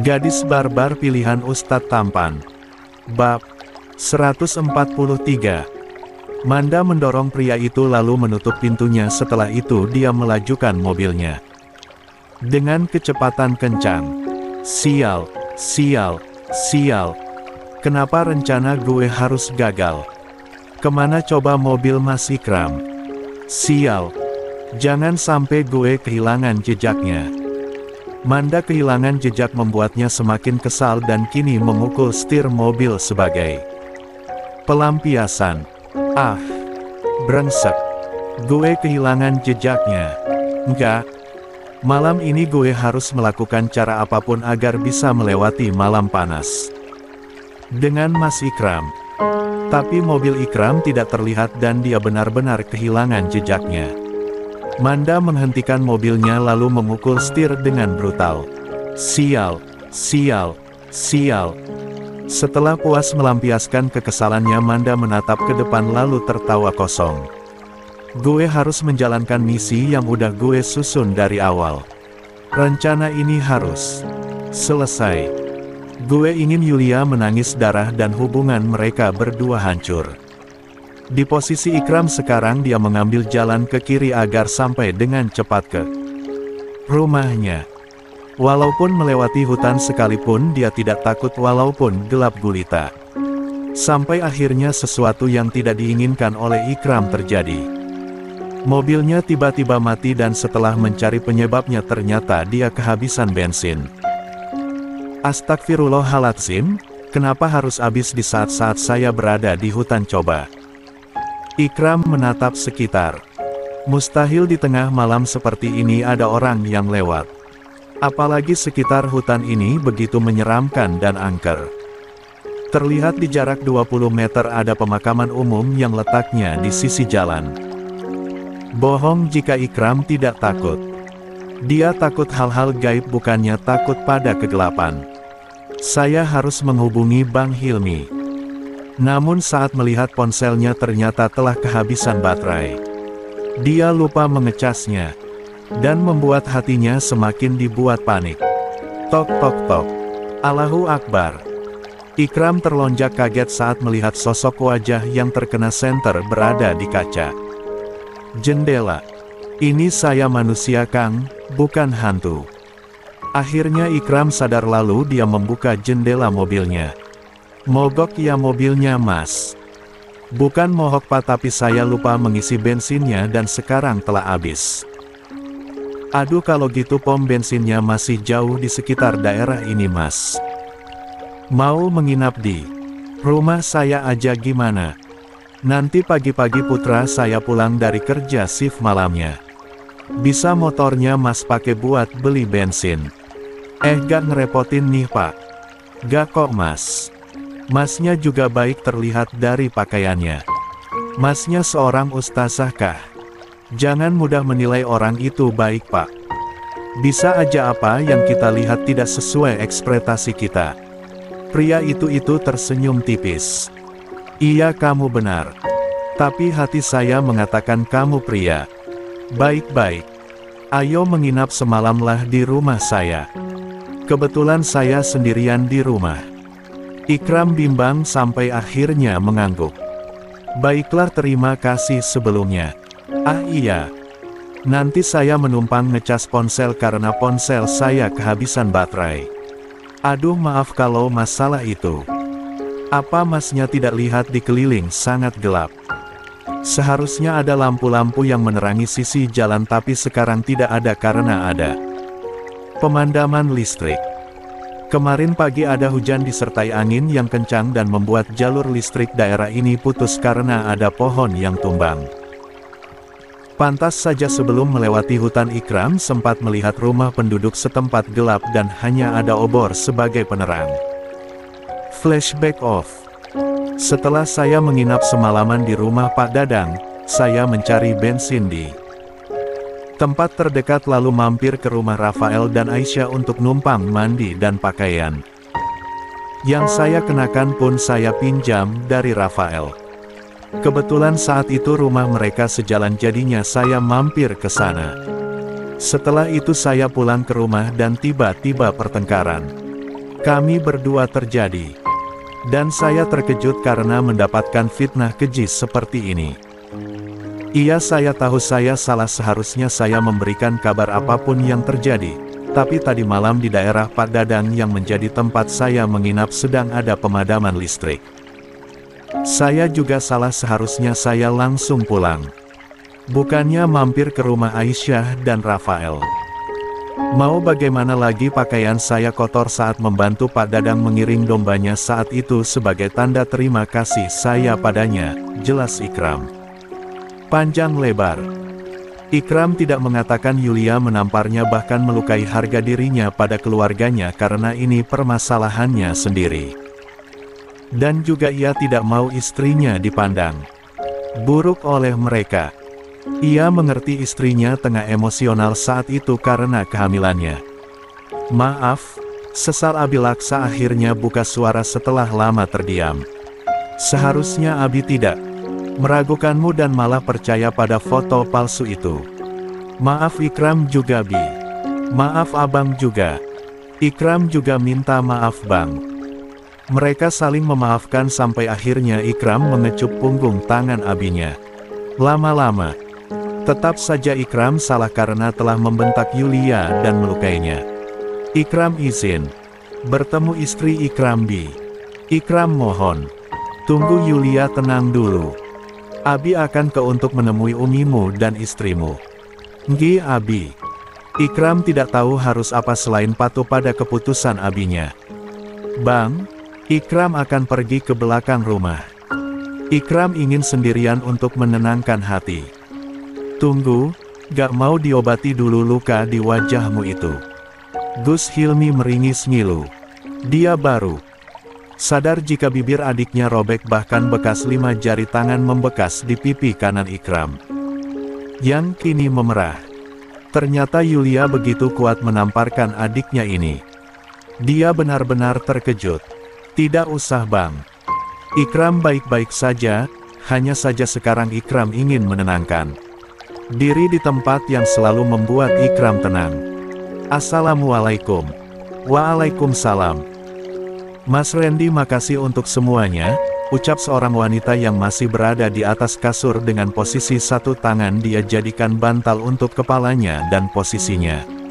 Gadis barbar pilihan Ustadz tampan. Bab 143. Manda mendorong pria itu lalu menutup pintunya. Setelah itu dia melajukan mobilnya dengan kecepatan kencang. Sial, sial, sial. Kenapa rencana gue harus gagal? Kemana coba mobil Mas Ikram? Sial. Jangan sampai gue kehilangan jejaknya. Manda kehilangan jejak membuatnya semakin kesal dan kini memukul setir mobil sebagai pelampiasan. Ah, brengsek. Gue kehilangan jejaknya. Enggak. Malam ini gue harus melakukan cara apapun agar bisa melewati malam panas dengan Mas Ikram. Tapi mobil Ikram tidak terlihat dan dia benar-benar kehilangan jejaknya. Manda menghentikan mobilnya lalu memukul setir dengan brutal. Sial, sial, sial. Setelah puas melampiaskan kekesalannya, Manda menatap ke depan lalu tertawa kosong. Gue harus menjalankan misi yang udah gue susun dari awal. Rencana ini harus selesai. Gue ingin Yulia menangis darah dan hubungan mereka berdua hancur. Di posisi Ikram sekarang, dia mengambil jalan ke kiri agar sampai dengan cepat ke rumahnya. Walaupun melewati hutan sekalipun dia tidak takut walaupun gelap gulita. Sampai akhirnya sesuatu yang tidak diinginkan oleh Ikram terjadi. Mobilnya tiba-tiba mati dan setelah mencari penyebabnya ternyata dia kehabisan bensin. Astagfirullahaladzim, kenapa harus habis di saat-saat saya berada di hutan coba? Ikram menatap sekitar. Mustahil di tengah malam seperti ini ada orang yang lewat. Apalagi sekitar hutan ini begitu menyeramkan dan angker. Terlihat di jarak 20 meter ada pemakaman umum yang letaknya di sisi jalan. Bohong jika Ikram tidak takut. Dia takut hal-hal gaib, bukannya takut pada kegelapan. Saya harus menghubungi Bang Hilmi. Namun saat melihat ponselnya ternyata telah kehabisan baterai. Dia lupa mengecasnya. Dan membuat hatinya semakin dibuat panik. Tok tok tok. Allahu Akbar. Ikram terlonjak kaget saat melihat sosok wajah yang terkena senter berada di kaca jendela. Ini saya manusia Kang, bukan hantu. Akhirnya Ikram sadar lalu dia membuka jendela mobilnya. Mogok ya mobilnya Mas. Bukan mohok Pak, tapi saya lupa mengisi bensinnya dan sekarang telah habis. Aduh, kalau gitu pom bensinnya masih jauh di sekitar daerah ini Mas. Mau menginap di rumah saya aja gimana? Nanti pagi-pagi putra saya pulang dari kerja shift malamnya. Bisa motornya Mas pakai buat beli bensin. Gak ngerepotin nih Pak. Gak kok Mas. Masnya juga baik terlihat dari pakaiannya. Masnya seorang ustazah kah? Jangan mudah menilai orang itu baik Pak. Bisa aja apa yang kita lihat tidak sesuai ekspektasi kita. Pria itu tersenyum tipis. Iya, kamu benar. Tapi hati saya mengatakan kamu pria baik-baik. Ayo menginap semalamlah di rumah saya. Kebetulan saya sendirian di rumah. Ikram bimbang sampai akhirnya mengangguk. Baiklah, terima kasih sebelumnya. Ah iya. Nanti saya menumpang ngecas ponsel karena ponsel saya kehabisan baterai. Aduh, maaf kalau masalah itu. Apa Masnya tidak lihat di keliling sangat gelap? Seharusnya ada lampu-lampu yang menerangi sisi jalan, tapi sekarang tidak ada karena ada pemadaman listrik. Kemarin pagi ada hujan disertai angin yang kencang dan membuat jalur listrik daerah ini putus karena ada pohon yang tumbang. Pantas saja sebelum melewati hutan Ikram sempat melihat rumah penduduk setempat gelap dan hanya ada obor sebagai penerang. Flashback off. Setelah saya menginap semalaman di rumah Pak Dadang, saya mencari bensin di tempat terdekat lalu mampir ke rumah Rafael dan Aisyah untuk numpang mandi dan pakaian. Yang saya kenakan pun saya pinjam dari Rafael. Kebetulan saat itu rumah mereka sejalan, jadinya saya mampir ke sana. Setelah itu saya pulang ke rumah dan tiba-tiba pertengkaran kami berdua terjadi. Dan saya terkejut karena mendapatkan fitnah keji seperti ini. Iya, saya tahu saya salah, seharusnya saya memberikan kabar apapun yang terjadi. Tapi tadi malam di daerah Pak Dadang yang menjadi tempat saya menginap sedang ada pemadaman listrik. Saya juga salah, seharusnya saya langsung pulang. Bukannya mampir ke rumah Aisyah dan Rafael. Mau bagaimana lagi, pakaian saya kotor saat membantu Pak Dadang mengiring dombanya saat itu sebagai tanda terima kasih saya padanya, jelas Ikram. Panjang lebar. Ikram tidak mengatakan Yulia menamparnya bahkan melukai harga dirinya pada keluarganya karena ini permasalahannya sendiri. Dan juga ia tidak mau istrinya dipandang buruk oleh mereka. Ia mengerti istrinya tengah emosional saat itu karena kehamilannya. Maaf, sesal Abi Laksa akhirnya buka suara setelah lama terdiam. Seharusnya Abi tidak meragukanmu dan malah percaya pada foto palsu itu. Maaf Ikram juga Bi. Maaf Abang juga. Ikram juga minta maaf Bang. Mereka saling memaafkan sampai akhirnya Ikram mengecup punggung tangan abinya. Lama-lama, tetap saja Ikram salah karena telah membentak Yulia dan melukainya. Ikram izin bertemu istri Ikram Bi. Ikram mohon, tunggu Yulia tenang dulu. Abi akan ke untuk menemui umimu dan istrimu. Nggih Abi. Ikram tidak tahu harus apa selain patuh pada keputusan abinya. Bang, Ikram akan pergi ke belakang rumah. Ikram ingin sendirian untuk menenangkan hati. Tunggu, gak mau diobati dulu luka di wajahmu itu. Gus Hilmi meringis ngilu. Dia baru sadar jika bibir adiknya robek, bahkan bekas 5 jari tangan membekas di pipi kanan Ikram, yang kini memerah. Ternyata Yulia begitu kuat menamparkan adiknya ini. Dia benar-benar terkejut. Tidak usah Bang. Ikram baik-baik saja, hanya saja sekarang Ikram ingin menenangkan diri di tempat yang selalu membuat Ikram tenang. Assalamualaikum. Waalaikumsalam. Mas Randy, makasih untuk semuanya, ucap seorang wanita yang masih berada di atas kasur dengan posisi satu tangan dia jadikan bantal untuk kepalanya dan posisinya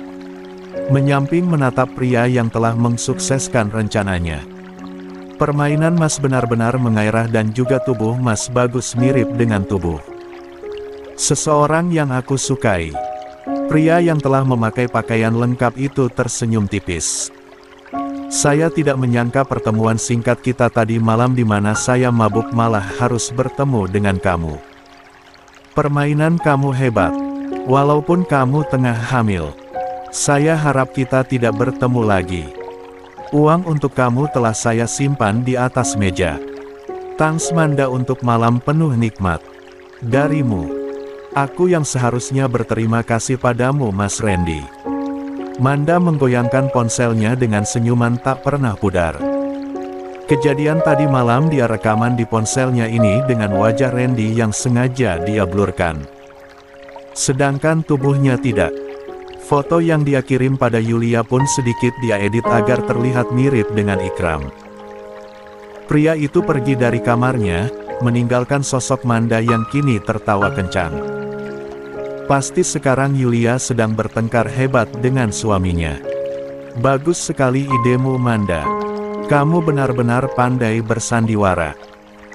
menyamping menatap pria yang telah mensukseskan rencananya. Permainan Mas benar-benar mengairah dan juga tubuh Mas bagus mirip dengan tubuh seseorang yang aku sukai. Pria yang telah memakai pakaian lengkap itu tersenyum tipis. Saya tidak menyangka pertemuan singkat kita tadi malam di mana saya mabuk malah harus bertemu dengan kamu. Permainan kamu hebat. Walaupun kamu tengah hamil. Saya harap kita tidak bertemu lagi. Uang untuk kamu telah saya simpan di atas meja. Thanks Manda untuk malam penuh nikmat. Darimu. Aku yang seharusnya berterima kasih padamu Mas Randy. Manda menggoyangkan ponselnya dengan senyuman tak pernah pudar. Kejadian tadi malam dia rekaman di ponselnya ini dengan wajah Randy yang sengaja dia blurkan. Sedangkan tubuhnya tidak. Foto yang dia kirim pada Yulia pun sedikit dia edit agar terlihat mirip dengan Ikram. Pria itu pergi dari kamarnya, meninggalkan sosok Manda yang kini tertawa kencang. Pasti sekarang Yulia sedang bertengkar hebat dengan suaminya. Bagus sekali idemu Manda. Kamu benar-benar pandai bersandiwara.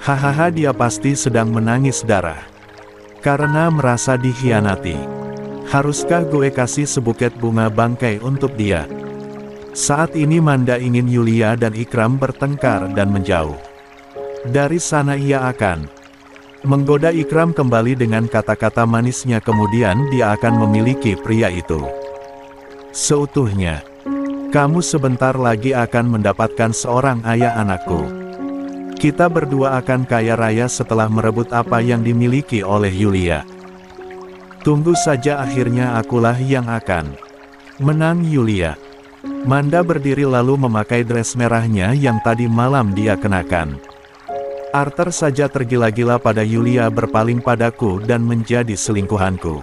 Hahaha, dia pasti sedang menangis darah. Karena merasa dikhianati. Haruskah gue kasih sebuket bunga bangkai untuk dia? Saat ini Manda ingin Yulia dan Ikram bertengkar dan menjauh. Dari sana ia akan menggoda Ikram kembali dengan kata-kata manisnya, kemudian dia akan memiliki pria itu seutuhnya. Kamu sebentar lagi akan mendapatkan seorang ayah anakku. Kita berdua akan kaya raya setelah merebut apa yang dimiliki oleh Yulia. Tunggu saja, akhirnya akulah yang akan menang Yulia. Manda berdiri lalu memakai dress merahnya yang tadi malam dia kenakan. Arthur saja tergila-gila pada Yulia berpaling padaku dan menjadi selingkuhanku.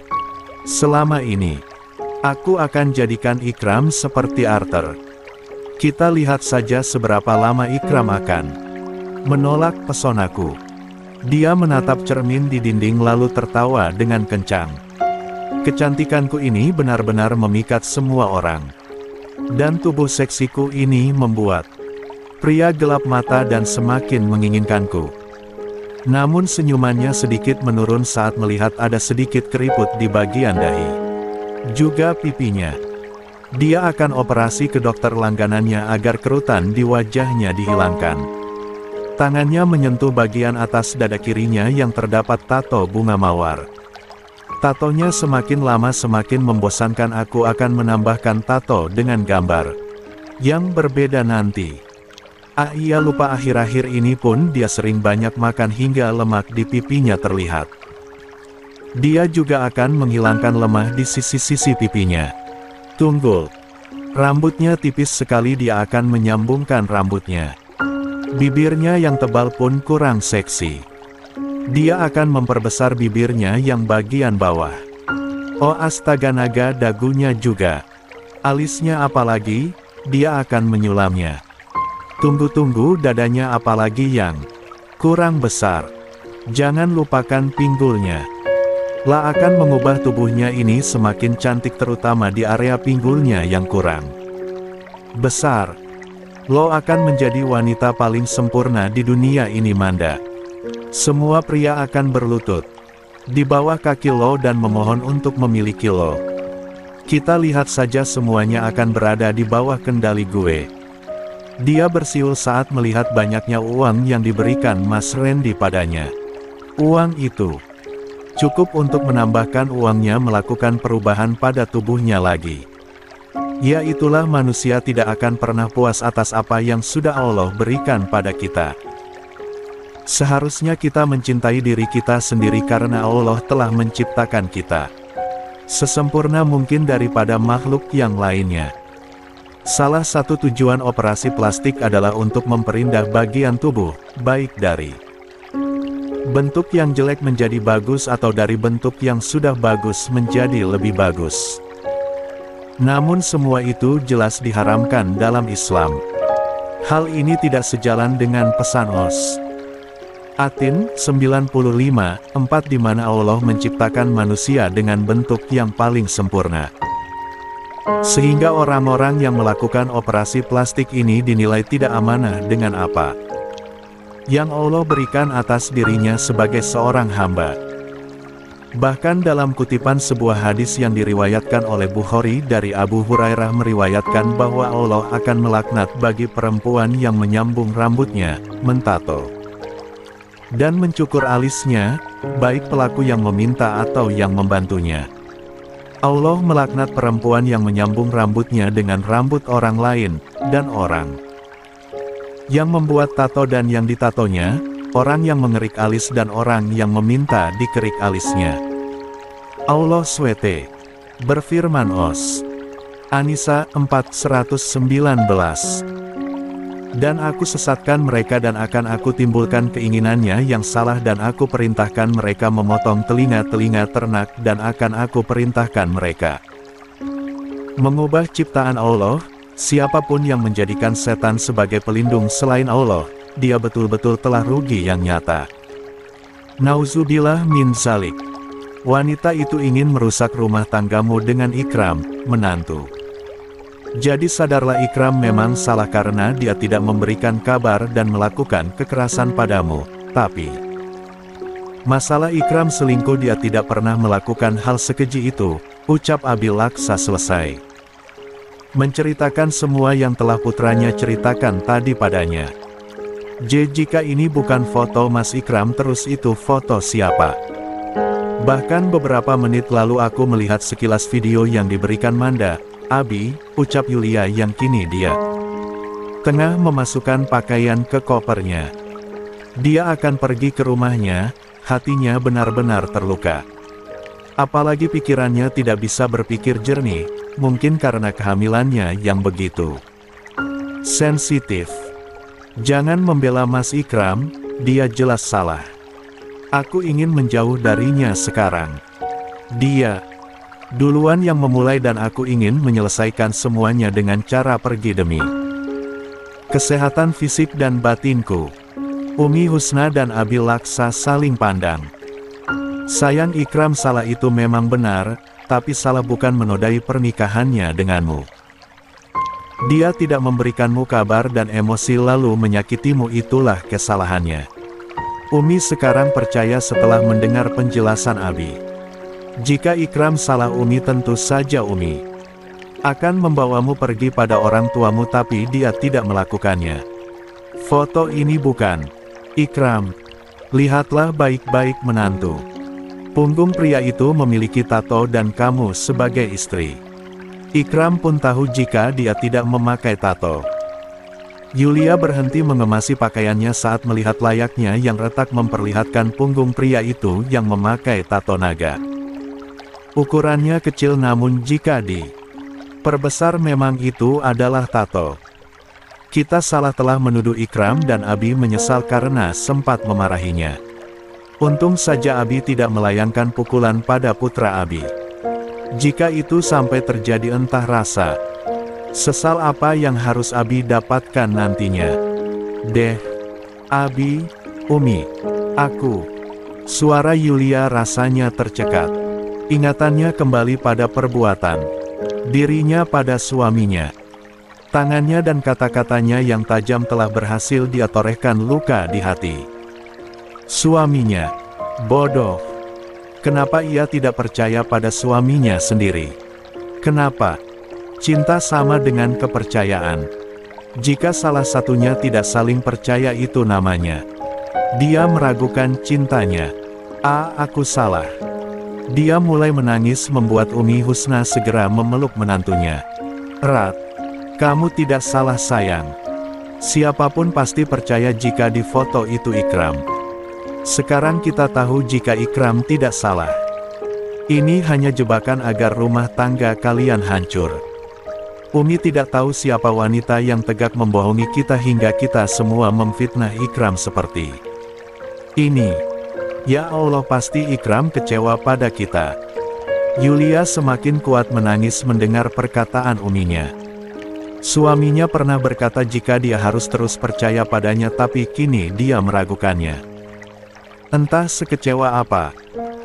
Selama ini, aku akan jadikan Ikram seperti Arthur. Kita lihat saja seberapa lama Ikram akan menolak pesonaku. Dia menatap cermin di dinding lalu tertawa dengan kencang. Kecantikanku ini benar-benar memikat semua orang. Dan tubuh seksiku ini membuat pria gelap mata dan semakin menginginkanku. Namun senyumannya sedikit menurun saat melihat ada sedikit keriput di bagian dahi. Juga pipinya. Dia akan operasi ke dokter langganannya agar kerutan di wajahnya dihilangkan. Tangannya menyentuh bagian atas dada kirinya yang terdapat tato bunga mawar. Tatonya semakin lama semakin membosankan. Aku akan menambahkan tato dengan gambar yang berbeda nanti. Ia lupa akhir-akhir ini pun dia sering banyak makan hingga lemak di pipinya terlihat. Dia juga akan menghilangkan lemah di sisi-sisi pipinya. Tunggul. Rambutnya tipis sekali, dia akan menyambungkan rambutnya. Bibirnya yang tebal pun kurang seksi. Dia akan memperbesar bibirnya yang bagian bawah. Oh astaga, naga dagunya juga. Alisnya apalagi, dia akan menyulamnya. Tunggu-tunggu, dadanya apalagi yang kurang besar. Jangan lupakan pinggulnya. La akan mengubah tubuhnya ini semakin cantik, terutama di area pinggulnya yang kurang besar. Lo akan menjadi wanita paling sempurna di dunia ini, Manda. Semua pria akan berlutut di bawah kaki lo dan memohon untuk memiliki lo. Kita lihat saja, semuanya akan berada di bawah kendali gue. Dia bersiul saat melihat banyaknya uang yang diberikan Mas Randy padanya. Uang itu cukup untuk menambahkan uangnya melakukan perubahan pada tubuhnya lagi. Ya, itulah manusia tidak akan pernah puas atas apa yang sudah Allah berikan pada kita. Seharusnya kita mencintai diri kita sendiri karena Allah telah menciptakan kita sesempurna mungkin daripada makhluk yang lainnya. Salah satu tujuan operasi plastik adalah untuk memperindah bagian tubuh, baik dari bentuk yang jelek menjadi bagus atau dari bentuk yang sudah bagus menjadi lebih bagus. Namun semua itu jelas diharamkan dalam Islam. Hal ini tidak sejalan dengan pesan Os. Atin 95:4 di mana Allah menciptakan manusia dengan bentuk yang paling sempurna. Sehingga orang-orang yang melakukan operasi plastik ini dinilai tidak amanah dengan apa yang Allah berikan atas dirinya sebagai seorang hamba. Bahkan dalam kutipan sebuah hadis yang diriwayatkan oleh Bukhari dari Abu Hurairah meriwayatkan bahwa Allah akan melaknat bagi perempuan yang menyambung rambutnya, mentato, dan mencukur alisnya, baik pelaku yang meminta atau yang membantunya. Allah melaknat perempuan yang menyambung rambutnya dengan rambut orang lain, dan orang yang membuat tato dan yang ditatonya, orang yang mengerik alis dan orang yang meminta dikerik alisnya. Allah SWT berfirman Os. An-Nisa 4:119. Dan aku sesatkan mereka dan akan aku timbulkan keinginannya yang salah dan aku perintahkan mereka memotong telinga-telinga ternak dan akan aku perintahkan mereka mengubah ciptaan Allah. Siapapun yang menjadikan setan sebagai pelindung selain Allah, dia betul-betul telah rugi yang nyata. Nauzubillah min zalik. Wanita itu ingin merusak rumah tanggamu dengan Ikram, menantu. Jadi sadarlah, Ikram memang salah karena dia tidak memberikan kabar dan melakukan kekerasan padamu, tapi masalah Ikram selingkuh, dia tidak pernah melakukan hal sekeji itu, ucap Abi Laksa selesai menceritakan semua yang telah putranya ceritakan tadi padanya. Jika ini bukan foto Mas Ikram, terus itu foto siapa? Bahkan beberapa menit lalu aku melihat sekilas video yang diberikan Manda, Abi, ucap Yulia yang kini dia tengah memasukkan pakaian ke kopernya. Dia akan pergi ke rumahnya, hatinya benar-benar terluka. Apalagi pikirannya tidak bisa berpikir jernih, mungkin karena kehamilannya yang begitu sensitif. Jangan membela Mas Ikram, dia jelas salah. Aku ingin menjauh darinya sekarang. Dia duluan yang memulai dan aku ingin menyelesaikan semuanya dengan cara pergi demi Kesehatan fisik dan batinku. Umi Husna dan Abi Laksa saling pandang. Sayang Ikram, salah itu memang benar, tapi salah bukan menodai pernikahannya denganmu. Dia tidak memberikanmu kabar dan emosi lalu menyakitimu, itulah kesalahannya. Umi sekarang percaya setelah mendengar penjelasan Abi. Jika Ikram salah, Umi tentu saja Umi akan membawamu pergi pada orang tuamu, tapi dia tidak melakukannya. Foto ini bukan Ikram. Lihatlah baik-baik menantu. Punggung pria itu memiliki tato dan kamu sebagai istri. Ikram pun tahu jika dia tidak memakai tato. Yulia berhenti mengemasi pakaiannya saat melihat layaknya yang retak memperlihatkan punggung pria itu yang memakai tato naga. Ukurannya kecil, namun jika perbesar memang itu adalah tato. Kita salah telah menuduh Ikram dan Abi menyesal karena sempat memarahinya. Untung saja Abi tidak melayangkan pukulan pada putra Abi. Jika itu sampai terjadi, entah rasa sesal apa yang harus Abi dapatkan nantinya. Abi, Umi, aku. Suara Yulia rasanya tercekat. Ingatannya kembali pada perbuatan dirinya pada suaminya. Tangannya dan kata-katanya yang tajam telah berhasil dia torehkan luka di hati suaminya. Bodoh. Kenapa ia tidak percaya pada suaminya sendiri? Kenapa? Cinta sama dengan kepercayaan. Jika salah satunya tidak saling percaya, itu namanya dia meragukan cintanya. Aku salah. Dia mulai menangis membuat Umi Husna segera memeluk menantunya. Rat, kamu tidak salah sayang. Siapapun pasti percaya jika di foto itu Ikram. Sekarang kita tahu jika Ikram tidak salah. Ini hanya jebakan agar rumah tangga kalian hancur. Umi tidak tahu siapa wanita yang tegak membohongi kita hingga kita semua memfitnah Ikram seperti ini. Ya Allah, pasti Ikram kecewa pada kita. Yulia semakin kuat menangis mendengar perkataan uminya. Suaminya pernah berkata jika dia harus terus percaya padanya, tapi kini dia meragukannya. Entah sekecewa apa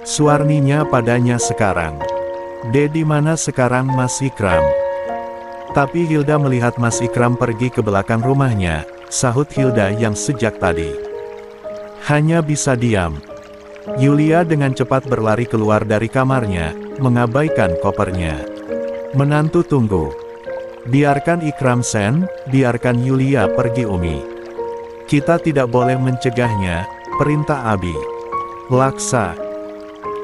Suarninya padanya sekarang. Di mana sekarang Mas Ikram? Tapi Hilda melihat Mas Ikram pergi ke belakang rumahnya, sahut Hilda yang sejak tadi hanya bisa diam. Yulia dengan cepat berlari keluar dari kamarnya, mengabaikan kopernya. Menantu, tunggu. Biarkan Ikram Sen, biarkan Yulia pergi Umi. Kita tidak boleh mencegahnya, perintah Abi Laksa.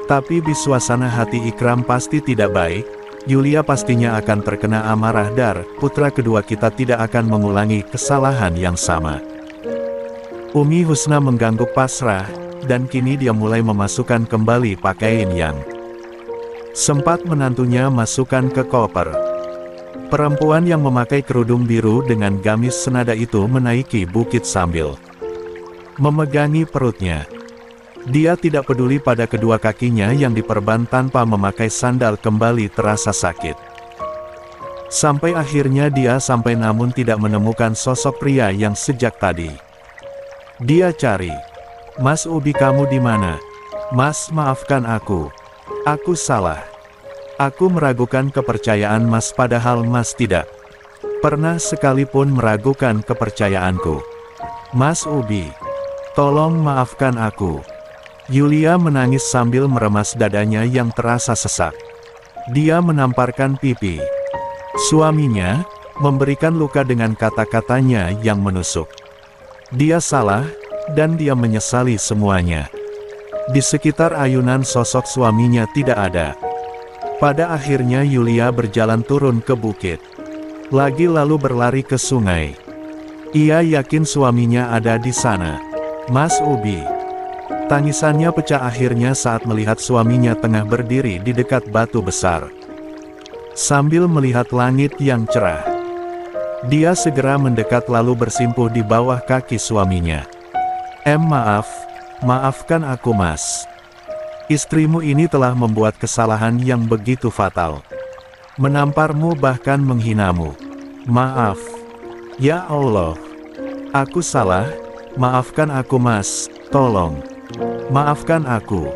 Tapi di suasana hati Ikram pasti tidak baik. Yulia pastinya akan terkena amarah Dar, putra kedua kita tidak akan mengulangi kesalahan yang sama. Umi Husna mengangguk pasrah, dan kini dia mulai memasukkan kembali pakaian yang sempat menantunya masukkan ke koper. Perempuan yang memakai kerudung biru dengan gamis senada itu menaiki bukit sambil memegangi perutnya. Dia tidak peduli pada kedua kakinya yang diperban tanpa memakai sandal kembali terasa sakit. Sampai akhirnya dia sampai namun tidak menemukan sosok pria yang sejak tadi dia cari. Mas Ubi, kamu di mana? Mas, maafkan aku. Aku salah. Aku meragukan kepercayaan Mas padahal Mas tidak pernah sekalipun meragukan kepercayaanku. Mas Ubi, tolong maafkan aku. Yulia menangis sambil meremas dadanya yang terasa sesak. Dia menamparkan pipi suaminya, memberikan luka dengan kata-katanya yang menusuk. Dia salah, dan dia menyesali semuanya. Di sekitar ayunan sosok suaminya tidak ada. Pada akhirnya Yulia berjalan turun ke bukit. Lagi lalu berlari ke sungai. Ia yakin suaminya ada di sana. Mas Ubi. Tangisannya pecah akhirnya saat melihat suaminya tengah berdiri di dekat batu besar. Sambil melihat langit yang cerah, dia segera mendekat lalu bersimpuh di bawah kaki suaminya. Maafkan aku Mas. Istrimu ini telah membuat kesalahan yang begitu fatal. Menamparmu bahkan menghinamu. Maaf. Ya Allah. Aku salah, maafkan aku Mas, tolong. Maafkan aku.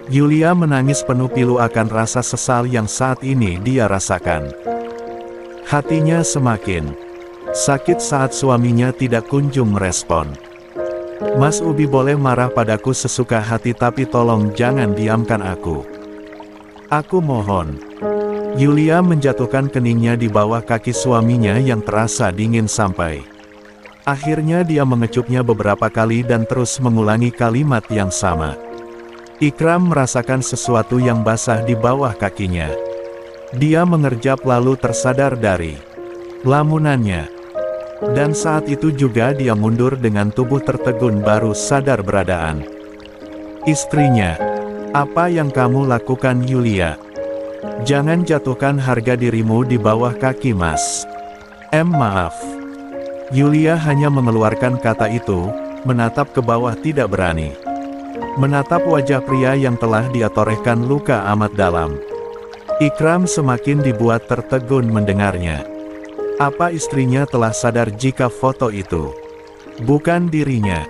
Yulia menangis penuh pilu akan rasa sesal yang saat ini dia rasakan. Hatinya semakin sakit saat suaminya tidak kunjung merespon. Mas Ubi boleh marah padaku sesuka hati tapi tolong jangan diamkan aku. Aku mohon. Yulia menjatuhkan keningnya di bawah kaki suaminya yang terasa dingin sampai. Akhirnya dia mengecupnya beberapa kali dan terus mengulangi kalimat yang sama. Ikram merasakan sesuatu yang basah di bawah kakinya. Dia mengerjap lalu tersadar dari lamunannya. Dan saat itu juga dia mundur dengan tubuh tertegun baru sadar beradaan. Istrinya. Apa yang kamu lakukan Yulia? Jangan jatuhkan harga dirimu di bawah kaki Mas. Maaf. Yulia hanya mengeluarkan kata itu, menatap ke bawah tidak berani. Menatap wajah pria yang telah dia torehkan luka amat dalam. Ikram semakin dibuat tertegun mendengarnya. Apa istrinya telah sadar jika foto itu bukan dirinya?